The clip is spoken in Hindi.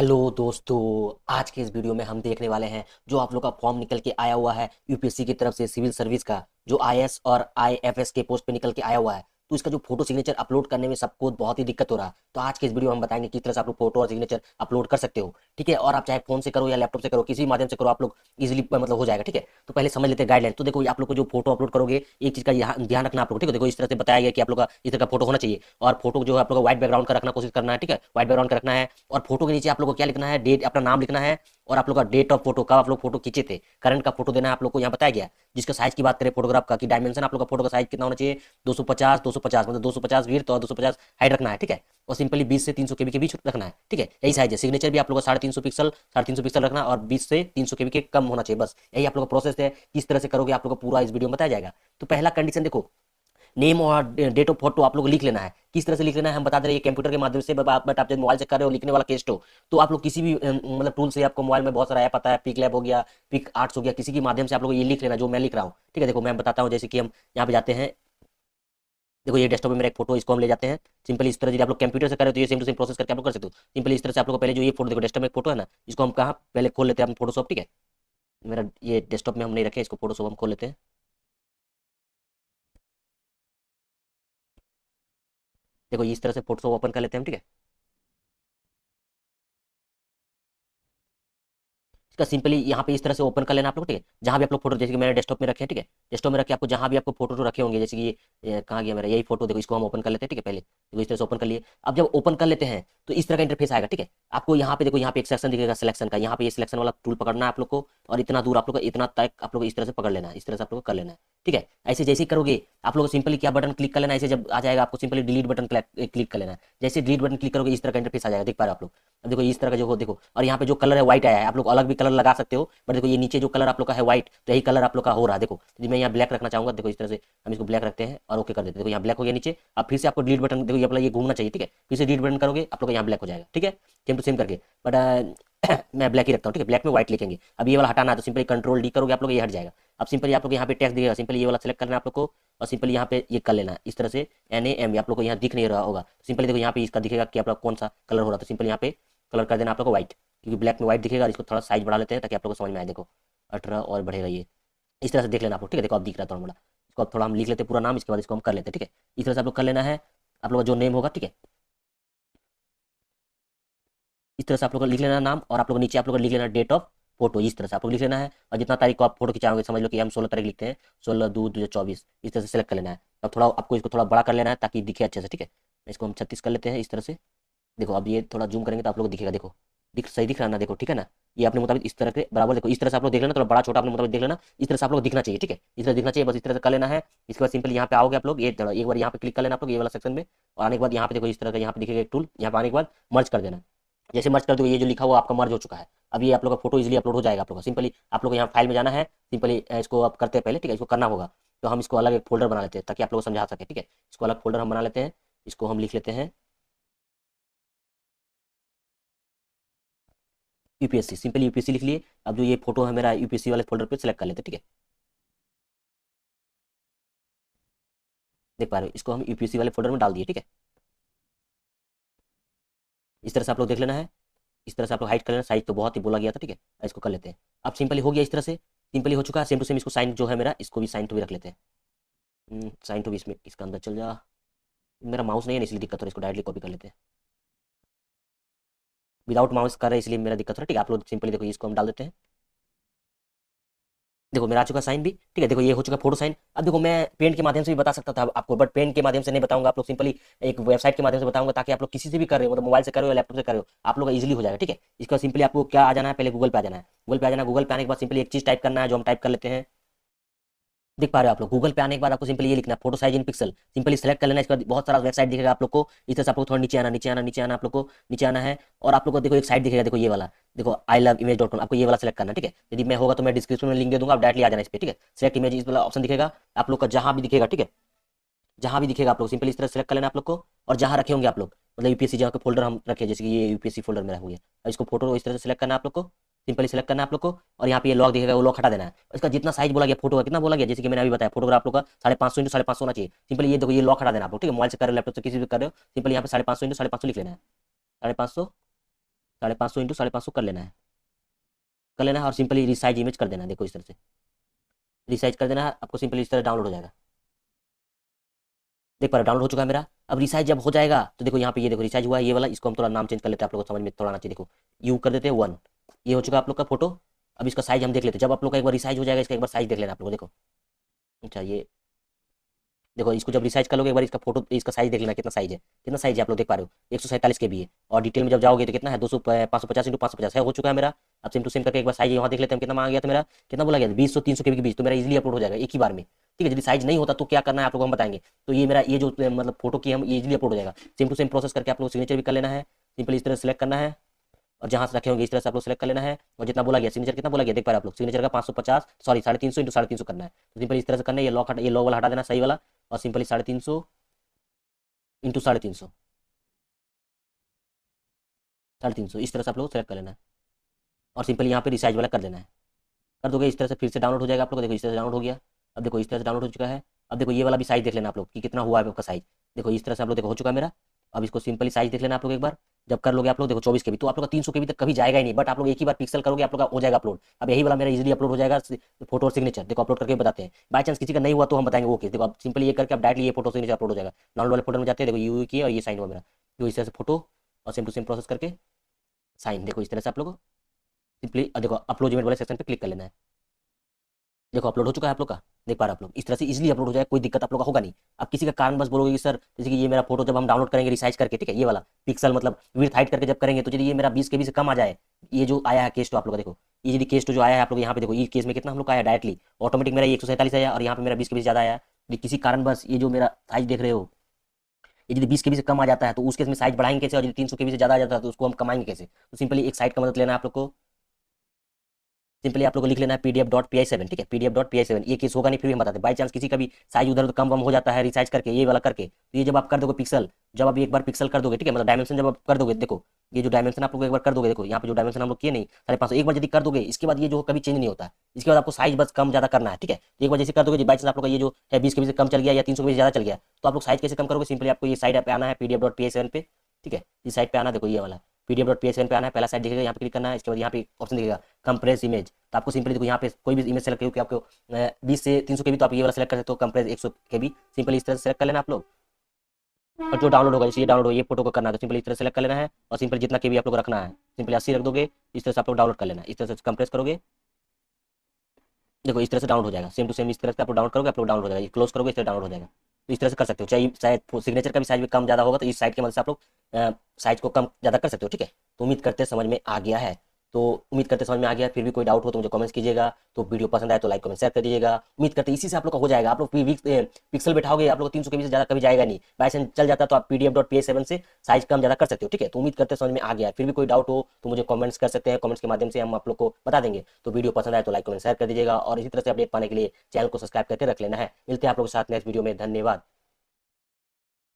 हेलो दोस्तों। आज के इस वीडियो में हम देखने वाले हैं जो आप लोग का फॉर्म निकल के आया हुआ है यूपीएससी की तरफ से सिविल सर्विस का, जो आईएएस और आईएफएस के पोस्ट पे निकल के आया हुआ है। तो इसका जो फोटो सिग्नेचर अपलोड करने में सबको बहुत ही दिक्कत हो रहा है। तो आज के इस वीडियो में हम बताएंगे किस तरह से आप लोग फोटो और सिग्नेचर अपलोड कर सकते हो। ठीक है, और आप चाहे फोन से करो या लैपटॉप से करो, किसी भी माध्यम से करो, आप लोग इजिली मतलब हो जाएगा। ठीक है, तो पहले समझ लेते हैं गाइडलाइन। तो देखो, आप लोग को जो फोटो अपलोड करोगे, एक चीज का ध्यान रखना आप लोग। ठीक है, देखो इस तरह से बताया गया कि आप लोग का इस तरह का फोटो होना चाहिए, और फोटो जो है आप लोग व्हाइट बैकग्राउंड का रखना कोशिश करना है। ठीक है, व्हाइट बैकग्राउंड का रखना है, और फोटो के नीचे आप लोग को क्या लिखना है, डेट, अपना नाम लिखना है, और आप लोग का डेट ऑफ फोटो, कब आप लोग फोटो खींचे थे, करंट का फोटो देना है आप लोग को। यहाँ बताया गया जिसका साइज की बात करें फोटोग्राफ का, कि डायमेंशन आप लोग का फोटो का साइज कितना होना चाहिए, 250 मतलब 250 विड्थ और 250 हाइट रखना है। ठीक है, और सिंपली 20 से 300 केबी के बीच रखना है। ठीक है, यही साइज है। सिग्नेचर भी आप लोग का 350 पिक्सल रखना, और 20 से 300 केबी के कम होना चाहिए। बस यही आप लोग का प्रोसेस है। किस तरह से करोगे आप लोग को पूरा इस वीडियो में बताया जाएगा। तो पहला कंडीशन देखो, नेम और डेट ऑफ फोटो आप लोग को लिख लेना है। किस तरह से लिख लेना है हम बता दे रहे हैं, कंप्यूटर के माध्यम से। बट आप जब मोबाइल से कर रहे हो लिखने वाला केस तो आप लोग किसी भी मतलब टूल से, आपको मोबाइल में बहुत सारा ऐप आता है, पिक लैब हो गया, पिक आर्ट्स हो गया, किसी के माध्यम से आप लोग ये लिख लेना जो मैं लिख रहा हूँ। ठीक है, देखो मैं बताता हूँ। जैसे कि हम यहाँ पे जाते हैं, देखो ये डेस्कटॉप में मेरा एक फोटो, इसको हम ले जाते हैं। सिंपली इस तरह, यदि आप लोग कंप्यूटर से करें तो ये सेम टू सेम प्रोसेस करके आप लोग कर सकते हो। सिंपली इस तरह से आप लोग को पहले जो ये फोटो, देखो डेस्कटॉप में एक फोटो है ना, इसको हम कहाँ पहले खोल लेते हैं अपना फोटोशॉप। ठीक है, मेरा ये डेस्कटॉप में हम नहीं रखे, इसको फोटोशॉप हम खोल लेते हैं। देखो इस तरह से फोटोशॉप ओपन कर लेते हैं हम। ठीक है, इसका सिंपली यहाँ पे इस तरह से ओपन कर लेना आप लोग। ठीक है, जहाँ भी आप लोग फोटो, जैसे कि मैंने डेस्कटॉप में रखे हैं। ठीक है, डेस्कटॉप में रखे, आपको जहाँ भी आपको फोटो तो रखे होंगे, जैसे कि ये कहाँ गया मेरा, यही फोटो, देखो इसको हम ओपन कर लेते हैं। ठीक है, पहले देखो इस तरह से ओपन कर लिए। अब जब ओपन कर लेते हैं तो इस तरह का इंटरफेस आएगा। ठीक है, आपको यहाँ पे देखो, यहाँ पे एक सेक्शन दिखेगा सिलेक्शन का, यहाँ पे ये सिलेक्शन वाला टूल पकड़ना है आप लोग को, और इतना दूर आप लोग को, इतना तक आप लोग को इस तरह से पकड़ लेना है, इस तरह से आप लोग को कर लेना है। ठीक है, ऐसे जैसे ही करोगे आप लोग सिंपली क्या बटन क्लिक कर लेना है, ऐसे जब आ जाएगा आपको सिंपली डिलीट बटन क्लिक कर लेना है। जैसे डिलीट बटन क्लिक करोगे इस तरह का इंटरफेस आ जाएगा, देख पा रहे हो आप लोग। अब देखो इस तरह का जो हो, देखो, और यहाँ पे जो कलर है व्हाइट आया है, आप लोग अलग भी कलर लगा सकते हो, बट देखो ये नीचे जो कलर आप लोग का है व्हाइट, तो यही कलर आप लोग का हो रहा है। देखो यदि मैं यहाँ ब्लैक रखना चाहूंगा, देखो इस तरह से हम इसको ब्लैक रखते हैं और ओके कर देते हैं। देखो यहाँ ब्लैक हो गया नीचे। अब फिर से आपको डिलीट बटन, देखो ये अपना ये घूमना चाहिए। ठीक है, फिर से डिलीट बटन करोगे आप लोग का यहाँ ब्लैक हो जाएगा। ठीक है, सेम टू सेम करके, बट मैं ब्लैक ही रखता हूँ। ठीक है, ब्लैक में व्हाइट लिखेंगे। अब ये वाला हटाना है तो सिंपली कंट्रोल डी करोगे आप लोग, ये हट जाएगा। अब सिंपली आप लोग यहाँ पे टेक्स्ट दिखेगा, सिंपली ये वाला सेलेक्ट करना है आप लोग को, और सिंपली यहाँ पे ये कर लेना है इस तरह से, NAM। आप लोग को यहाँ दिख नहीं रहा होगा, सिंपली देखो यहाँ पे इसका दिखेगा कि आप लोग कौन सा कलर हो रहा है, तो सिंपली यहाँ पे कलर कर देना आप लोग को व्हाइट, क्योंकि ब्लैक में व्हाइट दिखेगा। और इसको थोड़ा साइज बढ़ा लेते हैं ताकि आप लोग को समझ में आए। देखो 18 और बढ़ेगा ये, इस तरह से देख लेना आप लोग। ठीक है, देखो अब दिख रहा है थोड़ा बड़ा। इसको अब थोड़ा हम लिख लेते हैं पूरा नाम, इसके बाद इसको हम कर लेते हैं। ठीक है, इस तरह से आप लोग कर लेना है आप लोग का जो नेम होगा। ठीक है, इस तरह से आप लोग को लिख लेना नाम, और आप लोग नीचे आप लोग को लिख लेना डेट ऑफ फोटो, इस तरह से आप लोग लिख लेना है। और जितना तारीख को आप फोटो खिंचाओगे, समझ लो कि हम 16 तारीख लिखते हैं, 16/2/2024, इस तरह से सेलेक्ट कर लेना है। अब थोड़ा आपको इसको थोड़ा बड़ा कर लेना है ताकि दिखे अच्छे से। ठीक है, इसको हम 36 कर लेते हैं इस तरह से। देखो अब ये थोड़ा जूम करेंगे तो आप लोग को दिखेगा। देखो सही दिख रहा है ना, देखो ठीक है ना। ये अपने मुताबिक इस तरह के बराबर, देखो इस तरह से आप लोग देख लेना, थोड़ा बड़ा छोटा अपने मुताबिक देख लेना। इस तरह से आप लोग दिखना चाहिए। ठीक है, इस तरह दिखना चाहिए, बस इस तरह से कर लेना है। इसके बाद सिंपली यहाँ पे आओगे आप लोग, ये थोड़ा एक बार यहाँ पे क्लिक कर लेना आप लोग, ये वाला सेक्शन में। और आने के बाद यहाँ पे देखो इस तरह का यहाँ पे दिखेगा एक टूल, यहाँ पे आने के बाद मर्ज कर देना। जैसे मर्ज कर दो, ये जो लिखा हुआ आपका मर्ज हो चुका है। अब ये आप लोग का फोटो इजीली अपलोड हो जाएगा आप लोग का। सिंपली आप लोग को यहाँ फाइल में जाना है, सिंपली इसको आप करते हैं पहले। ठीक है, इसको करना होगा तो हम इसको अलग एक फोल्डर बना लेते हैं ताकि आप लोग को समझा सके। ठीक है, इसको अलग फोल्डर हम बना लेते हैं, इसको हम लिख लेते हैं यूपीएससी। सिंपली यूपीएससी लिख लिए। अब जो ये फोटो है मेरा, यूपीएससी वाले फोल्डर पे सेलेक्ट कर लेते हैं। ठीक है, देख पा रहे हो, इसको हम यूपीएससी वाले फोल्डर में डाल दिए। ठीक है, इस तरह से आप लोग देख लेना है। इस तरह से आप लोग हाइड कर लेना, साइज तो बहुत ही बोला गया था। ठीक है, इसको कर लेते हैं। अब सिंपली हो गया इस तरह से, सिंपली हो चुका है। सेम टू सेम इसको साइन जो है मेरा, इसको भी साइन टू भी रख लेते हैं। साइन टू भी इसमें, इसका अंदर चल जा। मेरा माउस नहीं है ना, इसलिए दिक्कत हो रही है। इसको डायरेक्टली कॉपी कर लेते हैं, विदाउट माउस कर रहे हैं इसलिए मेरा दिक्कत हो रहा है। ठीक है, आप लोग सिंपली देखो इसको हम डाल देते हैं। देखो मेरा आ चुका साइन भी। ठीक है, देखो ये हो चुका फोटो साइन। अब देखो मैं पेन के माध्यम से भी बता सकता था आपको, बट पेन के माध्यम से नहीं बताऊंगा। आप लोग सिंपली एक वेबसाइट के माध्यम से बताऊंगा, ताकि आप लोग किसी से भी कर रहे हो, मतलब मोबाइल से कर रहे हो या लैपटॉप से कर रहे हो, आप लोग का इजीली हो जाएगा। ठीक है, इसका सिंपली आपको क्या आ जाना है, पहले गूगल पे आ जाना है। गूगल पे आ जाना है, गूगल पे आने के बाद सिंपली एक चीज टाइप करना है, जो हम टाइप कर लेते हैं। देख पा रहे हो आप लोग, गूगल पे आने के बाद आपको सिंपली ये लिखना है, photo size in pixel. Simply select कर लेना। इसके बाद बहुत सारा वेबसाइट दिखेगा आप लोग को। इस तरह से आप लोग थोड़ा नीचे आना, नीचे आना, नीचे आना, आप लोग को नीचे आना है। और आप लोग को देखो एक साइट दिखेगा, देखो ये वाला, देखो ilovimage.com, आपको ये वाला सेलेक्ट करना है। ठीक है, यदि मैं होगा तो मैं डिस्क्रिप्शन में लिंक दे दूंगा, आप डायरेक्टली आ जाना इस पे। ठीक है, सेलेक्ट इमेज, इस वाला ऑप्शन दिखेगा आप लोग का, जहां भी दिखेगा। ठीक है, जहां भी दिखेगा आप लोग सिंपली इस तरह सेलेक्ट कर लेना आप लोग को। और जहां रखे होंगे आप लोग, मतलब यूपीएससी जहाँ के फोल्डर हम रखे, जैसे कि ये यूपीएससी फोल्डर मेरा हो गया, और इसको फोटो इस तरह से सेलेक्ट करना है आप लोग को। सिंपली सेलेक्ट करना है आप लोग को, और यहाँ पे ये लॉक दिखेगा, वो लॉक हटा देना है। इसका जितना साइज बोला गया फोटो का, कितना बोला गया, जैसे कि मैंने अभी बताया, फोटो आप लोग का 550 x 550 होना चाहिए। सिंपली ये देखो, ये लॉक हटा देना आप लोग। ठीक है, मोबाइल से कर रहे हो, लैपटॉप से किसी भी कर रहे हो, सिंपली यहाँ पे 550 x 550 लिख लेना है। 550 550 इंटू 550 कर लेना है और सिंपली रिसाइज इमेज कर देना है। देखो इस तरह से रिसाइज कर देना है आपको, सिंपली इस तरह डाउनलोड हो जाएगा। देख पा रहे डाउनलोड हो चुका है मेरा। अब रिसाइज जब हो जाएगा तो देखो यहाँ पे ये देखो रिसाइज हुआ है ये वाला, इसको हम थोड़ा नाम चेंज कर लेते हैं, आप लोगों को समझ में थोड़ा आना चाहिए। देखो यू कर देते हैं 1, ये हो चुका आप लोग का फोटो। अब इसका साइज हम देख लेते हैं, जब आप लोग का एक बार रिसाइज हो जाएगा इसका एक बार साइज देख लेना आप लोग। देखो अच्छा ये देखो इसको जब रिसाइज कर लोगे एक बार इसका फोटो इसका साइज देख लेना कितना साइज है, कितना साइज है आप लोग देख पा रहे हो 147 के भी है। और डिटेल में जब जाओगे तो कितना है 200 550 इंटू 550 है, हो चुका है मेरा। अब सेम टू सेम करके एक बार साइज यहाँ देख लेते हैं कितना मांगा गया था मेरा, कितना बोला गया 20 से 300 के बीच, तो मेरा इजीली अपलोड हो जाएगा एक ही बार में। ठीक है, यदि साइज नहीं होता तो क्या करना है आप लोग हम बताएंगे। तो ये मेरा ये जो मतलब फोटो की हम इजीली अपलोड हो जाएगा। सेम टू सेम प्रोसेस करके आप लोग सिग्नेचर भी कर लेना है, सिंपली इस तरह सेलेक्ट करना है और जहां से रखे होंगे इस तरह से आप लोग सेलेक्ट कर लेना है। और जितना बोला गया सिग्नेचर कितना बोला गया देख पा रहे आप लोग, सिग्नेचर का 550 सॉरी 350 इंटू 350 करना है। तो सिंपली इस तरह से करना है, ये लॉग वाला हटा देना सही वाला और सिंपली 350 इंटू 350 350 इस तरह से आप लोग सेलेक्ट कर लेना है और सिंपली यहाँ पे रिसाइज वाला कर देना है। कर दोगे इस तरह से फिर से डाउनलोड हो जाएगा आप लोग। देखो इस तरह से डाउनलोड हो गया। अब देखो इस तरह से डाउनलोड हो चुका है। अब देखो ये वाला भी साइज देख लेना आप लोग कि कितना हुआ है आपका साइज। देखो इस तरह से आप लोग देखो हो चुका है मेरा। अब इसको सिंपली साइज देख लेना आप लोग एक बार, जब कर लोगे आप लोग देखो 24 के भी, तो आप लोग का 300 के भी तक कभी जाएगा ही नहीं, बट आप लोग एक ही बार पिक्सल करोगे आप लोग का हो जाएगा अपलोड। अब यही वाला मेरा इजीली अपलोड हो जाएगा फोटो और सिग्नेचर। देखो अपलोड करके बताते हैं, बाय चांस किसी का नहीं हुआ तो हम बताएंगे वो केस। देखो आप सिंपली ये करके आप डायरेक्टली ये फोटो सिग्नेचर अपलोड हो जाएगा। डाउनलोड वाले फोटो में जाते हैं, देखो यू की और ये साइन हुआ मेरा, तो इस तरह से फोटो और सेम टू सेम प्रोसेस करके साइन। देखो इस तरह से आप लोग सिंपली देखो अपलोड इमेज वाले सेक्शन पे क्लिक कर लेना है। देखो अपलोड हो चुका है आप लोग का, देख पा रहे आप लोग इस तरह से इजीली अपलोड हो जाए, कोई दिक्कत आप लोग का होगा नहीं। अब किसी का कारण बस बोलोगे कि सर जैसे कि ये मेरा फोटो जब हम डाउनलोड करेंगे रिसाइज करके, ठीक है ये वाला पिक्सल मतलब विड्थ हाइट करके जब करेंगे तो यदि ये मेरा 20 के बी से कम आ जाए, ये जो आया है केस तो आप लोग का देखो, ये यदि केस तो जो आया है आप लोग यहाँ पे देखो ये केस में कितना हम लोग का आया डायरेक्टली ऑटोमेटिक मेरा 147 आया और यहाँ पे मेरा 20 के बी से ज्यादा आया। यदि किसी कारण बस ये जो मेरा साइज देख रहे हो ये यदि 20 के बी से कम आ जाता है तो उस केस में साइज बढ़ाएंगे कैसे, और यदि 300 के बी से ज्यादा आ जाता है तो उसको हम कमाएंगे कैसे। तो सिंपली एक साइट का मदद लेना है आप लोग को। सिंपली आप लोग को लिख लेना है pdf.pi7, ठीक है pdf.pi7। ये केस होगा नहीं फिर भी हम बताते हैं, बाई चांस किसी का भी साइज उधर उधर कम वम हो जाता है रिसाइज करके ये वाला करके, तो ये जब आप कर दोगे पिक्सल, जब आप एक बार पिक्सल कर दोगे ठीक है मतलब डायमेंशन जब आप कर दोगे, देखो ये जो डायमेंशन आप लोग एक बार कर दोगे, देखो यहाँ पे जो डायमेंशन हम लोग किए नहीं 550 एक बार यदि कर दोगे इसके बाद ये जो कभी चेंज नहीं होता है। इसके बाद आपको साइज बस कम ज्यादा करना है, ठीक है एक बार जैसे कर दोगे बाई चांस आप लोग का ये जो है 20 के बी से कम चल गया या 300 के बी से ज्यादा चल गया, तो आप लोग साइज कैसे कम करोगे। सिंपली आपको ये साइड पे आना है pdf.pi7 पे, ठीक है इस साइड पे आना, देखो ये वाला pdf.pi7 पे आना है, पहला साइड दिखेगा यहाँ पे क्लिक करना है। इसके बाद यहाँ पे ऑप्शन दिखेगा कंप्रेस इमेज, तो आपको सिंपली देखो यहाँ पे कोई भी इमेज सेलेक्ट करो, आपको 20 से 300 के भी तो आप ये वाला सेलेक्ट कर सकते हो कंप्रेस 100 के भी, सिंपली इस तरह से सेलेक्ट कर लेना आप लोग। और जो डाउनलोड होगा जैसे ये डाउनलोड हो ये फोटो को करना है तो सिंपली इस तरह सेलेक्ट कर लेना है और सिंपली जितना के भी आप लोग रखना है सिंपली 80 रख दोगे, इस तरह से आप लोग डाउनलोड कर लेना है। इस तरह से कंप्रेस करोगे देखो इस तरह से डाउनलोड हो जाएगा, सेम टू सेम इस तरह से आप लोग डाउनलोड करोगे आप लोग डाउनलोड हो जाएगा, क्लोज करोगे इस तरह डाउनलोड हो जाएगा। तो इस तरह से कर सकते हो, चाहे शायद सिग्नेचर का भी साइज भी कम ज्यादा होगा तो इस साइड की मदद से आप लोग साइज को कम ज्यादा कर सकते हो, ठीक है। तो उम्मीद करते हैं समझ में आ गया है, तो उम्मीद करते समझ में आ गया। फिर भी कोई डाउट हो तो मुझे कमेंट्स कीजिएगा, तो वीडियो पसंद आए तो लाइक कमेंट शेयर कर दीजिएगा। उम्मीद करते इसी से आप लोग का हो जाएगा। आप लोग पिक्सल बैठाओगे आप लोग 300 के बीच से ज्यादा कभी जाएगा नहीं, बाई चांस चल जाता तो आप pdf.pi7 से साइज कम ज्यादा कर सकते हो, ठीक है। तो उम्मीद करते समझ में आ गया। फिर भी कोई डाउट हो तो मुझे कमेंट्स कर सकते हैं, कमेंट्स के माध्यम से हम आप लोग को बता देंगे। तो वीडियो पसंद आए तो लाइक कमेंट शेयर कर दीजिएगा और इसी तरह से अपडेट पाने के लिए चैनल को सब्सक्राइब करके रख लेना है। मिलते हैं आप लोग के साथ नेक्स्ट वीडियो में, धन्यवाद।